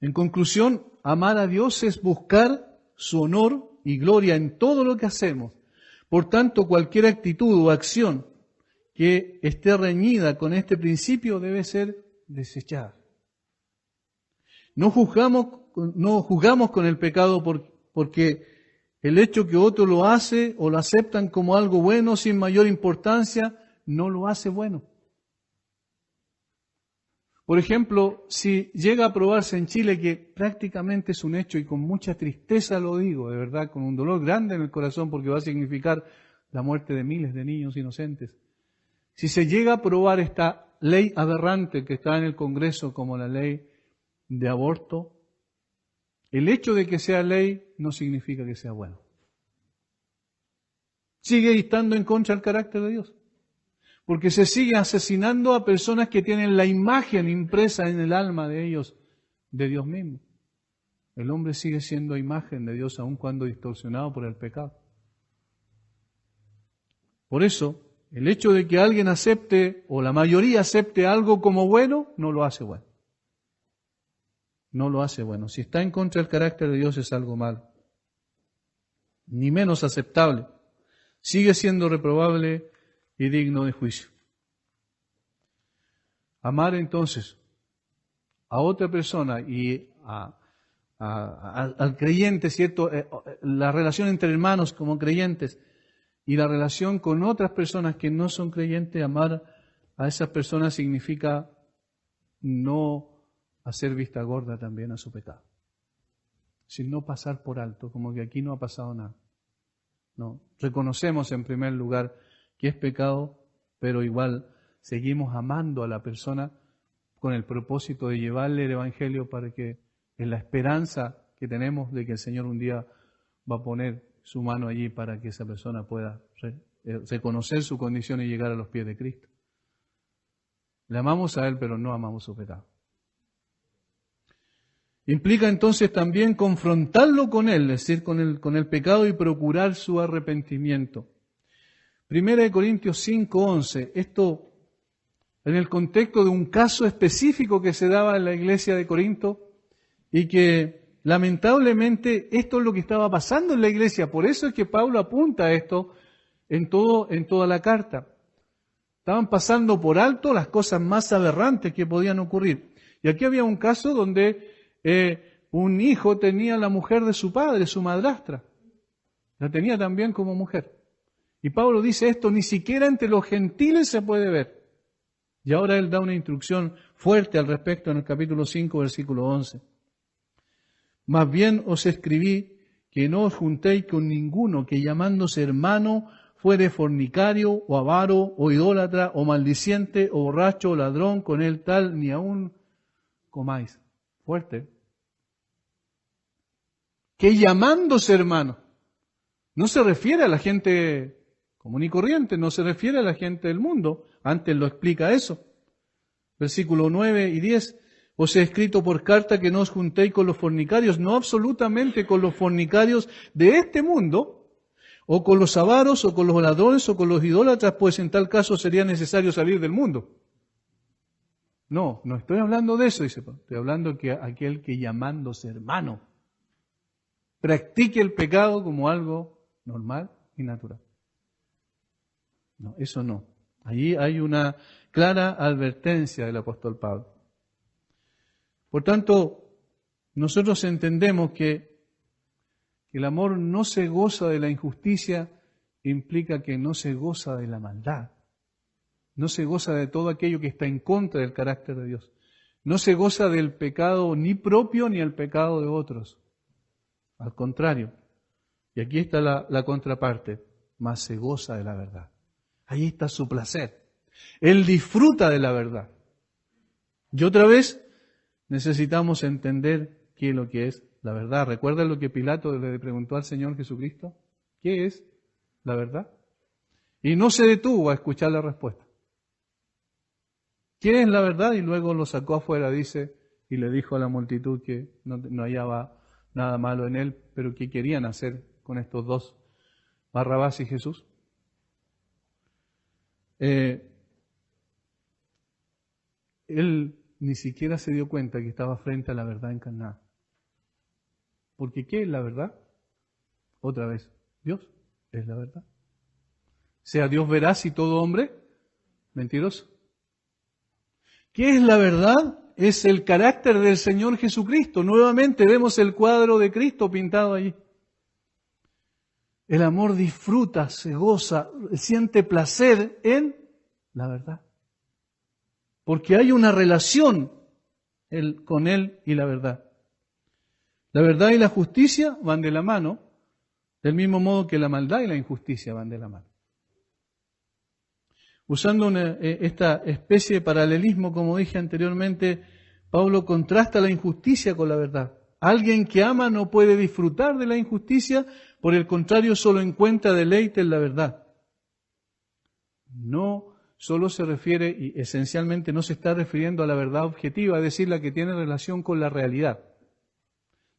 En conclusión, amar a Dios es buscar su honor y gloria en todo lo que hacemos. Por tanto, cualquier actitud o acción que esté reñida con este principio debe ser desechada. No juzgamos con el pecado porque el hecho que otro lo hace o lo aceptan como algo bueno sin mayor importancia no lo hace bueno. Por ejemplo, si llega a probarse en Chile, que prácticamente es un hecho y con mucha tristeza lo digo, de verdad, con un dolor grande en el corazón porque va a significar la muerte de miles de niños inocentes. Si se llega a probar esta ley aberrante que está en el Congreso como la ley de aborto, el hecho de que sea ley no significa que sea bueno. Sigue estando en contra del carácter de Dios. Porque se sigue asesinando a personas que tienen la imagen impresa en el alma de ellos, de Dios mismo. El hombre sigue siendo imagen de Dios aun cuando distorsionado por el pecado. Por eso, el hecho de que alguien acepte, o la mayoría acepte algo como bueno, no lo hace bueno. No lo hace bueno. Si está en contra del carácter de Dios es algo malo. Ni menos aceptable. Sigue siendo reprobable y digno de juicio. Amar entonces a otra persona y al creyente, ¿cierto? La relación entre hermanos como creyentes y la relación con otras personas que no son creyentes, amar a esas personas significa no hacer vista gorda también a su pecado. Sin no pasar por alto, como que aquí no ha pasado nada. No, reconocemos en primer lugar que es pecado, pero igual seguimos amando a la persona con el propósito de llevarle el Evangelio para que, en la esperanza que tenemos de que el Señor un día va a poner su mano allí para que esa persona pueda reconocer su condición y llegar a los pies de Cristo. Le amamos a Él, pero no amamos su pecado. Implica entonces también confrontarlo con Él, es decir, con el pecado y procurar su arrepentimiento. 1 Corintios 5:11, esto en el contexto de un caso específico que se daba en la iglesia de Corinto y que lamentablemente esto es lo que estaba pasando en la iglesia. Por eso es que Pablo apunta a esto en toda la carta. Estaban pasando por alto las cosas más aberrantes que podían ocurrir. Y aquí había un caso donde un hijo tenía la mujer de su padre, su madrastra. La tenía también como mujer. Y Pablo dice esto, ni siquiera entre los gentiles se puede ver. Y ahora él da una instrucción fuerte al respecto en el capítulo 5, versículo 11. Más bien os escribí que no os juntéis con ninguno que llamándose hermano fuere fornicario o avaro o idólatra o maldiciente o borracho o ladrón, con él tal ni aún comáis. Fuerte. Que llamándose hermano. No se refiere a la gente común y corriente, no se refiere a la gente del mundo. Antes lo explica eso. Versículo 9 y 10. Os he escrito por carta que no os juntéis con los fornicarios, no absolutamente con los fornicarios de este mundo, o con los avaros, o con los ladrones, o con los idólatras, pues en tal caso sería necesario salir del mundo. No estoy hablando de eso, dice Pablo. Estoy hablando que aquel que llamándose hermano practique el pecado como algo normal y natural. No, eso no. Allí hay una clara advertencia del apóstol Pablo. Por tanto, nosotros entendemos que el amor no se goza de la injusticia, implica que no se goza de la maldad. No se goza de todo aquello que está en contra del carácter de Dios. No se goza del pecado ni propio ni el pecado de otros. Al contrario. Y aquí está la contraparte. Mas se goza de la verdad. Ahí está su placer. Él disfruta de la verdad. Y otra vez necesitamos entender qué es lo que es la verdad. ¿Recuerdan lo que Pilato le preguntó al Señor Jesucristo? ¿Qué es la verdad? Y no se detuvo a escuchar la respuesta. ¿Qué es la verdad? Y luego lo sacó afuera, dice, y le dijo a la multitud que no hallaba nada malo en él, pero ¿qué querían hacer con estos dos, Barrabás y Jesús? Él ni siquiera se dio cuenta que estaba frente a la verdad encarnada. Porque ¿qué es la verdad? Otra vez, Dios es la verdad. Sea Dios veraz y todo hombre mentiroso. ¿Qué es la verdad? Es el carácter del Señor Jesucristo. Nuevamente vemos el cuadro de Cristo pintado allí. El amor disfruta, se goza, siente placer en la verdad. Porque hay una relación con Él y la verdad. La verdad y la justicia van de la mano, del mismo modo que la maldad y la injusticia van de la mano. Usando esta especie de paralelismo, como dije anteriormente, Pablo contrasta la injusticia con la verdad. Alguien que ama no puede disfrutar de la injusticia, por el contrario, solo encuentra deleite en la verdad. No solo se refiere, y esencialmente no se está refiriendo a la verdad objetiva, es decir, la que tiene relación con la realidad,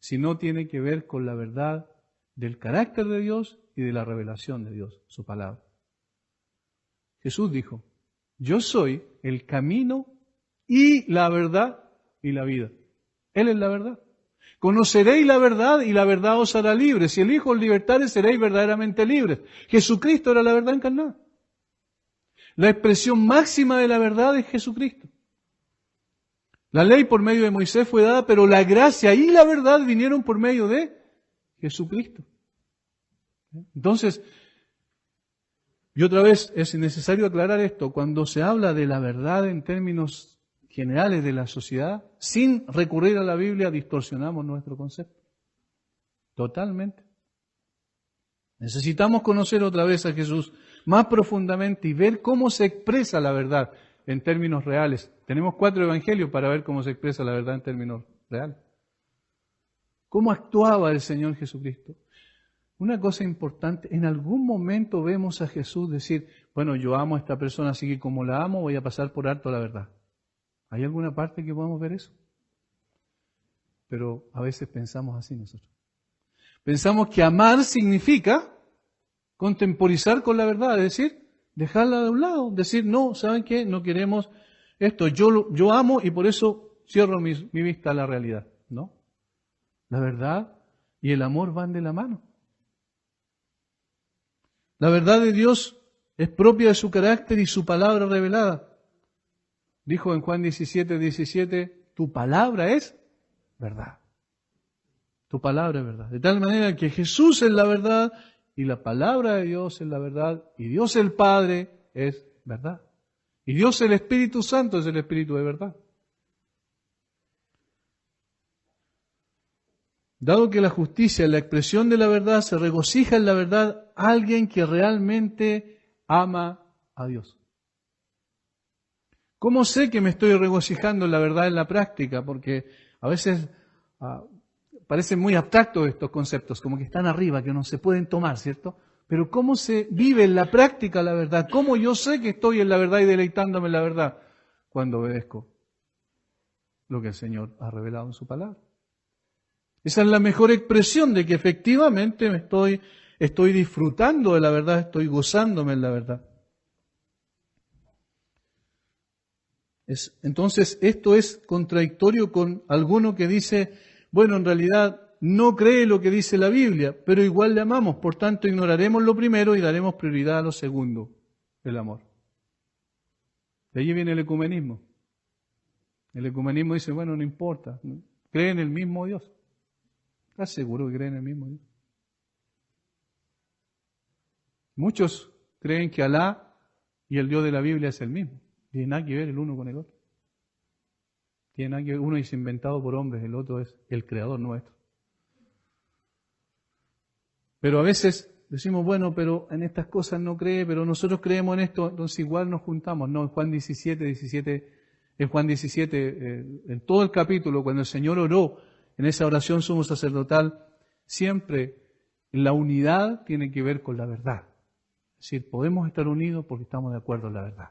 sino tiene que ver con la verdad del carácter de Dios y de la revelación de Dios, su palabra. Jesús dijo, yo soy el camino y la verdad y la vida. Él es la verdad. Conoceréis la verdad y la verdad os hará libres. Si el Hijo os libertare, seréis verdaderamente libres. Jesucristo era la verdad encarnada. La expresión máxima de la verdad es Jesucristo. La ley por medio de Moisés fue dada, pero la gracia y la verdad vinieron por medio de Jesucristo. Entonces, y otra vez es necesario aclarar esto, cuando se habla de la verdad en términos generales de la sociedad, sin recurrir a la Biblia, distorsionamos nuestro concepto. Totalmente. Necesitamos conocer otra vez a Jesús más profundamente y ver cómo se expresa la verdad en términos reales. Tenemos 4 evangelios para ver cómo se expresa la verdad en términos reales. ¿Cómo actuaba el Señor Jesucristo? Una cosa importante, en algún momento vemos a Jesús decir, bueno, yo amo a esta persona, así que como la amo voy a pasar por alto la verdad. ¿Hay alguna parte que podamos ver eso? Pero a veces pensamos así nosotros. Pensamos que amar significa contemporizar con la verdad, es decir, dejarla de un lado, decir, no, ¿saben qué? No queremos esto, yo amo y por eso cierro mi vista a la realidad. No, la verdad y el amor van de la mano. La verdad de Dios es propia de su carácter y su palabra revelada. Dijo en Juan 17:17, tu palabra es verdad. Tu palabra es verdad. De tal manera que Jesús es la verdad y la palabra de Dios es la verdad y Dios el Padre es verdad. Y Dios el Espíritu Santo es el Espíritu de verdad. Dado que la justicia es la expresión de la verdad, se regocija en la verdad alguien que realmente ama a Dios. ¿Cómo sé que me estoy regocijando en la verdad en la práctica? Porque a veces parecen muy abstractos estos conceptos, como que están arriba, que no se pueden tomar, ¿cierto? Pero ¿cómo se vive en la práctica la verdad? ¿Cómo yo sé que estoy en la verdad y deleitándome en la verdad? Cuando obedezco lo que el Señor ha revelado en su palabra. Esa es la mejor expresión de que efectivamente estoy disfrutando de la verdad, estoy gozándome en la verdad. Entonces, esto es contradictorio con alguno que dice, bueno, en realidad no cree lo que dice la Biblia, pero igual le amamos, por tanto ignoraremos lo primero y daremos prioridad a lo segundo, el amor. De allí viene el ecumenismo. El ecumenismo dice, bueno, no importa, cree en el mismo Dios. ¿Estás seguro que cree en el mismo Dios? Muchos creen que Alá y el Dios de la Biblia es el mismo. Tiene nada que ver el uno con el otro. Tiene nada que ver. Uno es inventado por hombres, el otro es el creador nuestro. Pero a veces decimos, bueno, pero en estas cosas no cree, pero nosotros creemos en esto, entonces igual nos juntamos. No, en Juan 17, en todo el capítulo, cuando el Señor oró en esa oración sumo sacerdotal, siempre la unidad tiene que ver con la verdad. Es decir, podemos estar unidos porque estamos de acuerdo en la verdad.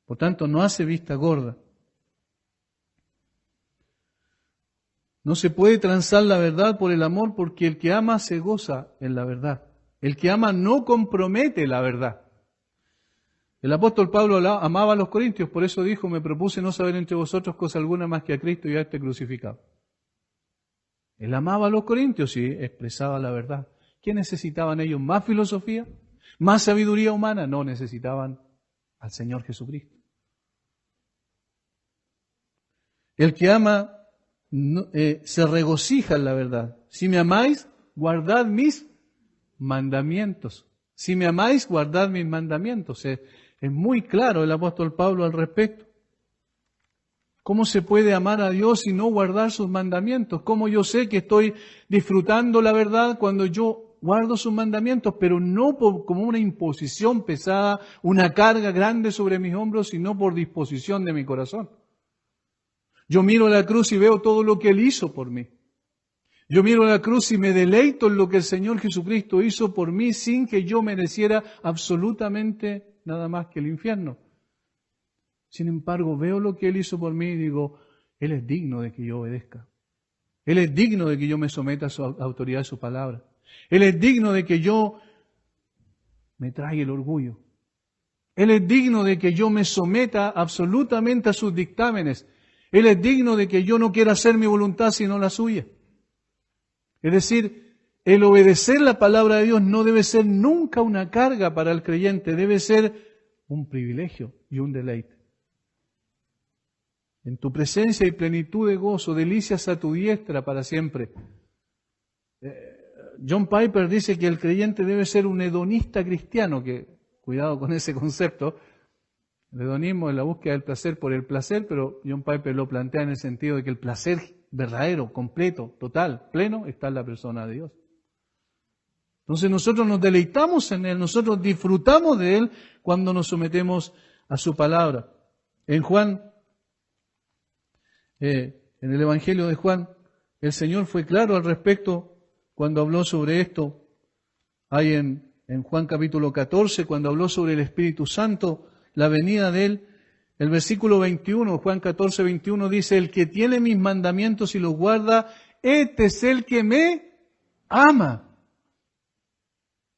Por tanto, no hace vista gorda. No se puede transar la verdad por el amor porque el que ama se goza en la verdad. El que ama no compromete la verdad. El apóstol Pablo amaba a los corintios, por eso dijo, me propuse no saber entre vosotros cosa alguna más que a Cristo y a este crucificado. Él amaba a los corintios y expresaba la verdad. ¿Qué necesitaban ellos? ¿Más filosofía? ¿Más sabiduría humana? No, necesitaban al Señor Jesucristo. El que ama se regocija en la verdad. Si me amáis, guardad mis mandamientos. Si me amáis, guardad mis mandamientos. Es muy claro el apóstol Pablo al respecto. ¿Cómo se puede amar a Dios y no guardar sus mandamientos? ¿Cómo yo sé que estoy disfrutando la verdad cuando yo guardo sus mandamientos, pero no como una imposición pesada, una carga grande sobre mis hombros, sino por disposición de mi corazón? Yo miro la cruz y veo todo lo que Él hizo por mí. Yo miro la cruz y me deleito en lo que el Señor Jesucristo hizo por mí sin que yo mereciera absolutamente nada más que el infierno. Sin embargo, veo lo que Él hizo por mí y digo, Él es digno de que yo obedezca. Él es digno de que yo me someta a su autoridad, a su palabra. Él es digno de que yo me traiga el orgullo. Él es digno de que yo me someta absolutamente a sus dictámenes. Él es digno de que yo no quiera hacer mi voluntad sino la suya. Es decir, el obedecer la palabra de Dios no debe ser nunca una carga para el creyente, debe ser un privilegio y un deleite. En tu presencia y plenitud de gozo, delicias a tu diestra para siempre. John Piper dice que el creyente debe ser un hedonista cristiano, que cuidado con ese concepto. El hedonismo es la búsqueda del placer por el placer, pero John Piper lo plantea en el sentido de que el placer verdadero, completo, total, pleno, está en la persona de Dios. Entonces nosotros nos deleitamos en Él, nosotros disfrutamos de Él cuando nos sometemos a su palabra. En Juan, en el Evangelio de Juan, el Señor fue claro al respecto cuando habló sobre esto. Hay en Juan capítulo 14, cuando habló sobre el Espíritu Santo, la venida de Él, el versículo 21, Juan 14, 21 dice, el que tiene mis mandamientos y los guarda, este es el que me ama.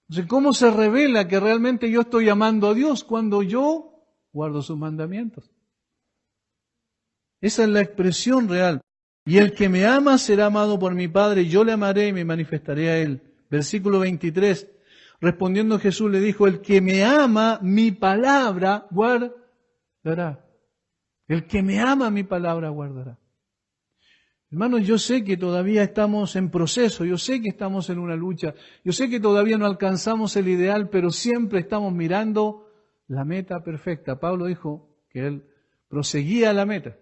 Entonces, ¿cómo se revela que realmente yo estoy amando a Dios? Cuando yo guardo sus mandamientos. Esa es la expresión real. Y el que me ama será amado por mi Padre, yo le amaré y me manifestaré a Él. Versículo 23. Respondiendo Jesús le dijo, el que me ama, mi palabra guardará. El que me ama, mi palabra guardará. Hermanos, yo sé que todavía estamos en proceso, yo sé que estamos en una lucha, yo sé que todavía no alcanzamos el ideal, pero siempre estamos mirando la meta perfecta. Pablo dijo que él proseguía a la meta.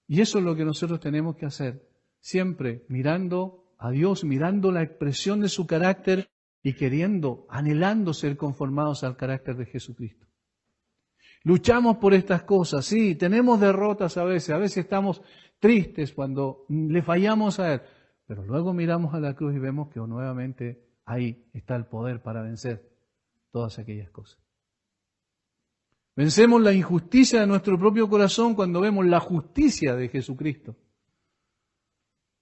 Y eso es lo que nosotros tenemos que hacer, siempre mirando a Dios, mirando la expresión de su carácter y queriendo, anhelando ser conformados al carácter de Jesucristo. Luchamos por estas cosas, sí, tenemos derrotas a veces estamos tristes cuando le fallamos a Él, pero luego miramos a la cruz y vemos que nuevamente ahí está el poder para vencer todas aquellas cosas. Vencemos la injusticia de nuestro propio corazón cuando vemos la justicia de Jesucristo.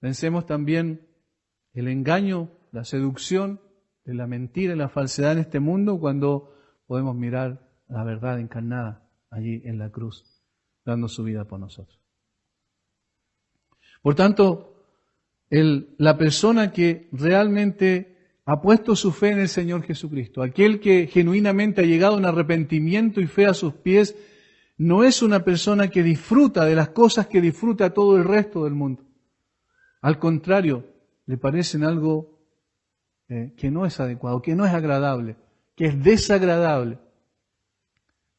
Vencemos también el engaño, la seducción de la mentira y la falsedad en este mundo cuando podemos mirar la verdad encarnada allí en la cruz, dando su vida por nosotros. Por tanto, la persona que realmente ha puesto su fe en el Señor Jesucristo, aquel que genuinamente ha llegado en arrepentimiento y fe a sus pies, No es una persona que disfruta de las cosas que disfruta todo el resto del mundo. Al contrario, le parecen algo que no es adecuado, que no es agradable, que es desagradable.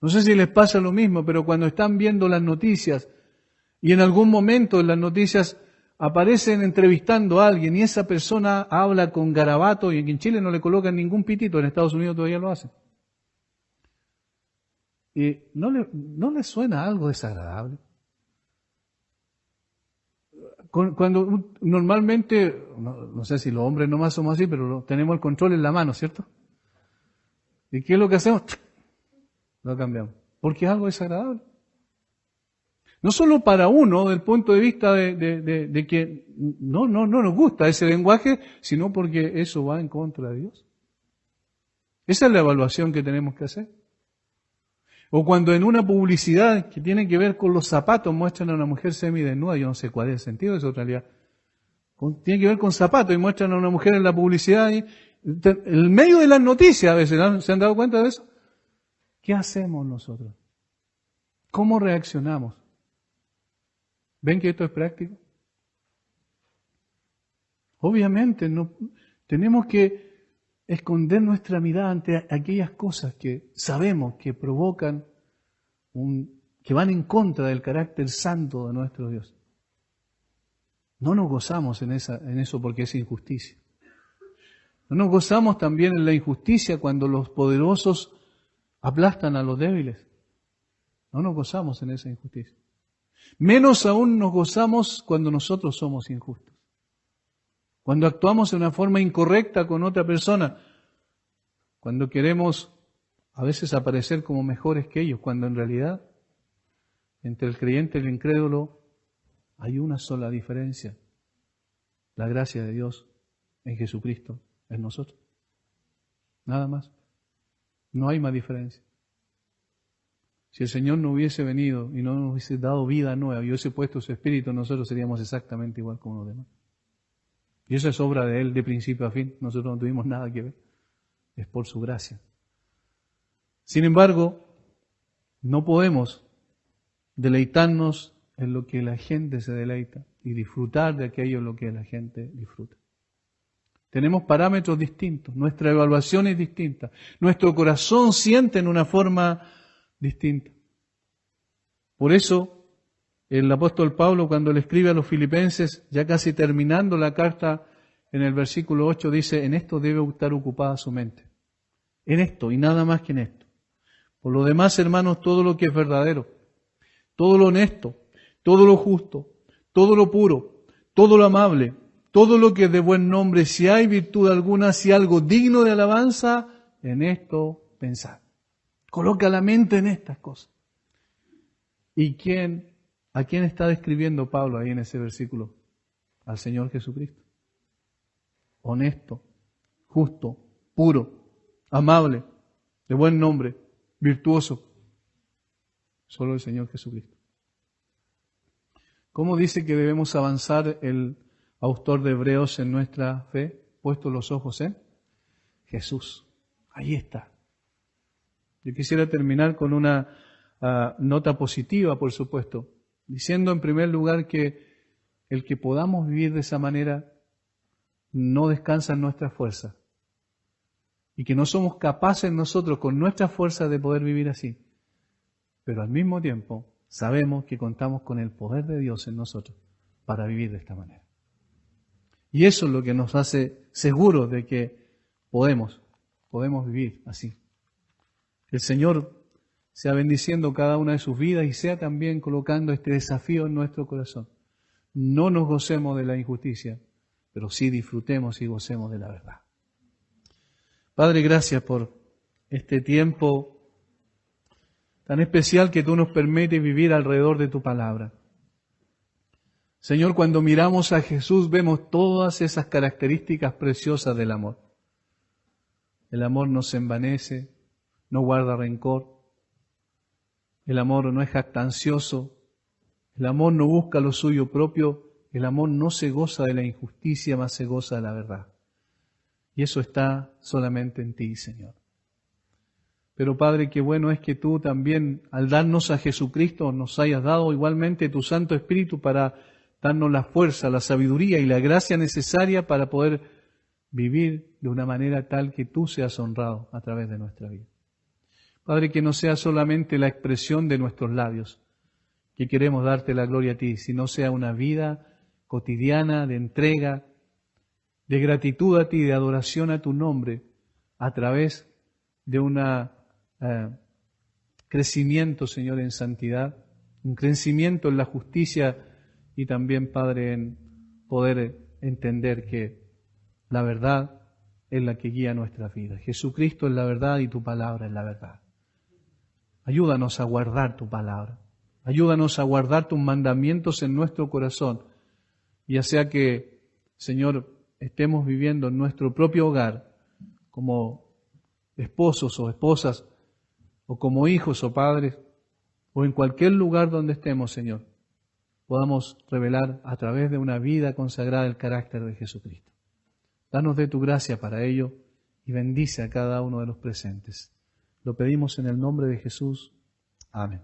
No sé si les pasa lo mismo, pero cuando están viendo las noticias y en algún momento en las noticias aparecen entrevistando a alguien y esa persona habla con garabato y en Chile no le colocan ningún pitito, en Estados Unidos todavía lo hacen. ¿Y no le suena algo desagradable? Cuando normalmente, no sé si los hombres nomás somos así, pero tenemos el control en la mano, ¿cierto? ¿Y qué es lo que hacemos? Lo cambiamos. Porque es algo desagradable. No solo para uno, del punto de vista de que no nos gusta ese lenguaje, sino porque eso va en contra de Dios. Esa es la evaluación que tenemos que hacer. O cuando en una publicidad que tiene que ver con los zapatos muestran a una mujer semidesnuda, yo no sé cuál es el sentido de eso en realidad. Tiene que ver con zapatos y muestran a una mujer en la publicidad y en medio de las noticias a veces, ¿se han dado cuenta de eso? ¿Qué hacemos nosotros? ¿Cómo reaccionamos? ¿Ven que esto es práctico? Obviamente no tenemos que esconder nuestra mirada ante aquellas cosas que sabemos que provocan que van en contra del carácter santo de nuestro Dios. No nos gozamos en eso porque es injusticia. No nos gozamos también en la injusticia cuando los poderosos aplastan a los débiles. No nos gozamos en esa injusticia. Menos aún nos gozamos cuando nosotros somos injustos. Cuando actuamos de una forma incorrecta con otra persona, cuando queremos a veces aparecer como mejores que ellos, cuando en realidad entre el creyente y el incrédulo hay una sola diferencia: la gracia de Dios en Jesucristo en nosotros. Nada más. No hay más diferencia. Si el Señor no hubiese venido y no nos hubiese dado vida nueva y hubiese puesto su Espíritu, nosotros seríamos exactamente igual como los demás. Y eso es obra de Él de principio a fin. Nosotros no tuvimos nada que ver. Es por su gracia. Sin embargo, no podemos deleitarnos en lo que la gente se deleita y disfrutar de aquello en lo que la gente disfruta. Tenemos parámetros distintos, nuestra evaluación es distinta, nuestro corazón siente en una forma distinta. Por eso, el apóstol Pablo, cuando le escribe a los filipenses, ya casi terminando la carta, en el versículo 8 dice: en esto debe estar ocupada su mente. En esto y nada más que en esto. Por lo demás, hermanos, todo lo que es verdadero, todo lo honesto, todo lo justo, todo lo puro, todo lo amable, todo lo que es de buen nombre, si hay virtud alguna, si algo digno de alabanza, en esto pensad. Coloca la mente en estas cosas. ¿Y a quién está describiendo Pablo ahí en ese versículo? Al Señor Jesucristo. Honesto, justo, puro, amable, de buen nombre, virtuoso. Solo el Señor Jesucristo. ¿Cómo dice que debemos avanzar el autor de Hebreos en nuestra fe? Puesto los ojos en Jesús. Ahí está. Yo quisiera terminar con una nota positiva, por supuesto, diciendo en primer lugar que el que podamos vivir de esa manera no descansa en nuestra fuerza y que no somos capaces nosotros con nuestra fuerza de poder vivir así, pero al mismo tiempo sabemos que contamos con el poder de Dios en nosotros para vivir de esta manera. Y eso es lo que nos hace seguros de que podemos vivir así. El Señor sea bendiciendo cada una de sus vidas y sea también colocando este desafío en nuestro corazón. No nos gocemos de la injusticia, pero sí disfrutemos y gocemos de la verdad. Padre, gracias por este tiempo tan especial que tú nos permites vivir alrededor de tu palabra. Señor, cuando miramos a Jesús vemos todas esas características preciosas del amor. El amor no se envanece, no guarda rencor. El amor no es jactancioso. El amor no busca lo suyo propio. El amor no se goza de la injusticia, mas se goza de la verdad. Y eso está solamente en ti, Señor. Pero Padre, qué bueno es que tú también, al darnos a Jesucristo, nos hayas dado igualmente tu Santo Espíritu para darnos la fuerza, la sabiduría y la gracia necesaria para poder vivir de una manera tal que tú seas honrado a través de nuestra vida. Padre, que no sea solamente la expresión de nuestros labios, que queremos darte la gloria a ti, sino sea una vida cotidiana de entrega, de gratitud a ti, de adoración a tu nombre, a través de un crecimiento, Señor, en santidad, un crecimiento en la justicia y también, Padre, en poder entender que la verdad es la que guía nuestra vida. Jesucristo es la verdad y tu palabra es la verdad. Ayúdanos a guardar tu palabra. Ayúdanos a guardar tus mandamientos en nuestro corazón, ya sea que, Señor, estemos viviendo en nuestro propio hogar como esposos o esposas, o como hijos o padres, o en cualquier lugar donde estemos, Señor, podamos revelar a través de una vida consagrada el carácter de Jesucristo. Danos de tu gracia para ello y bendice a cada uno de los presentes. Lo pedimos en el nombre de Jesús. Amén.